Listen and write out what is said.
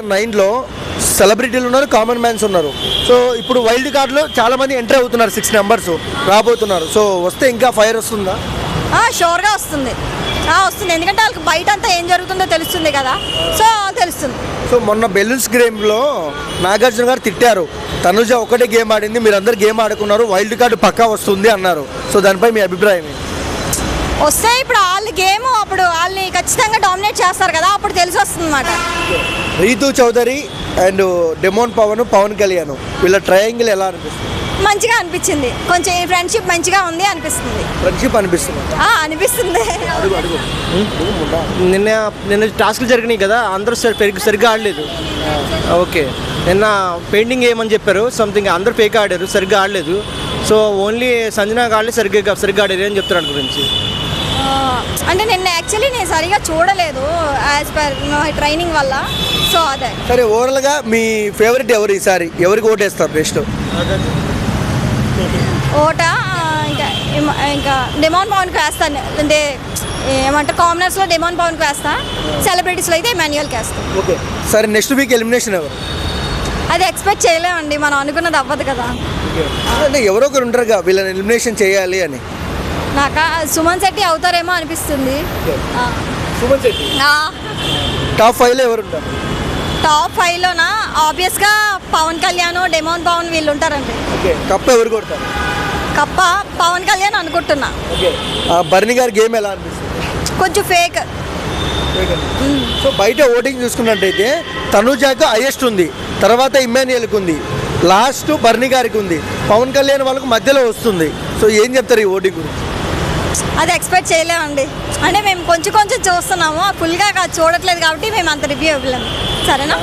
9లో సెలబ్రిటీలు ఉన్నారు, common man's ఉన్నారు. సో ఇప్పుడు వైల్డ్ కార్డ్లో చాలా మంది ఎంటర్ అవుతున్నారు, 6 మెంబర్స్ రాబోతున్నారు. సో వస్తే ఇంకా ఫైర్ వస్తుందా? షూర్గా వస్తుంది. వస్తుంది, ఎందుకంటే వాళ్ళకి బయట అంతా ఏం జరుగుతుందో తెలుస్తుంది కదా, సో తెలుస్తుంది. సో మొన్న బెలూన్స్ గేమ్లో నాగార్జున గారు తిట్టారు, తనుజ ఒకటే గేమ్ ఆడింది, మీరందరూ గేమ్ ఆడుకున్నారు, వైల్డ్ కార్డు పక్కా వస్తుంది అన్నారు. సో దానిపై మీ అభిప్రాయం ఏంటి? వస్తే ఇప్పుడు వాళ్ళ గేమ్ అప్పుడు వాళ్ళని ఖచ్చితంగా డామినేట్ చేస్తారు కదా, అప్పుడు తెలిసి వస్తుంది అన్నమాట. రీతు చౌదరి అండ్ డెమోన్ పవన్ కళ్యాణ్ వీళ్ళ ట్రయాంగిల్ ఎలా అనిపిస్తుంది? మంచిగా అనిపించింది, కొంచెం ఫ్రెండ్షిప్ మంచిగా ఉంది అనిపిస్తుంది. ఫ్రెండ్షిప్ అనిపిస్తుంది. అనిపిస్తుంది. నిన్న టాస్క్లు జరిగినాయి కదా, అందరూ సరిగ్గా ఆడలేదు. ఓకే, నిన్న పెయింటింగ్ ఏమని చెప్పారు, సంథింగ్ అందరూ ఫేక్ ఆడారు, సరిగ్గా ఆడలేదు. సో ఓన్లీ సంజనా ఆడలేదు, సరిగ్గా ఆడారు అని చెప్తారు గురించి. అంటే నిన్న యాక్చువల్లీ నేను సరిగా చూడలేదు యాజ్ పర్ ట్రైనింగ్ వల్ల. సో అదే. సరే, ఓవరాల్గా మీ ఫేవరెట్ ఎవరు ఈసారి? ఎవరికి ఓటేస్తారు నెక్స్ట్? ఓట ఇంకా డెమోన్ పవన్కి వేస్తాను, అంటే ఏమంటారు కామనర్స్లో డెమోన్ పవన్కి వేస్తా, సెలబ్రిటీస్లో అయితే ఇమాన్యుయల్కి వేస్తాను. ఓకే, సరే నెక్స్ట్ వీక్ ఎలిమినేషన్ ఎవరు? అది ఎక్స్పెక్ట్ చేయలేమండి, మనం అనుకున్నది అవ్వదు కదా. అంటే ఎవరో ఒకరు ఉంటారుగా వీళ్ళని ఎలిమినేషన్ చేయాలి అని. నాకు సుమన్ శెట్టి అవుతారేమో అనిపిస్తుంది. సుమన్ శెట్టి టాప్ 5లో ఎవరు ఉంటారు? టాప్ 5లోనా ఆబ్వియస్గా పవన్ కళ్యాణ్, డెమోన్ పవన్ వీళ్ళు ఉంటారండి. ఓకే, కప్ ఎవరు కొడతారు? కప్ప పవన్ కళ్యాణ్ అనుకుంటున్నా. ఓకే, బర్నీ గారి గేమ్ ఎలా అనిపిస్తుంది? కొంచెం ఫేక్. సో బయట ఓటింగ్ చూసుకున్నట్టయితే తనుజాకు హైయెస్ట్ ఉంది, తర్వాత ఇమ్మాన్యుయల్కి ఉంది, లాస్ట్ బర్నీ గారికి ఉంది, పవన్ కళ్యాణ్ వాళ్ళకు మధ్యలో వస్తుంది. సో ఏం చెప్తారు ఈ ఓటింగ్ గురించి? అది ఎక్స్పెక్ట్ చేయలేమండి, అంటే మేము కొంచెం చూస్తున్నాము, ఫుల్గా చూడట్లేదు కాబట్టి మేము అంత రివ్యూ ఇవ్వలేము. సరేనా?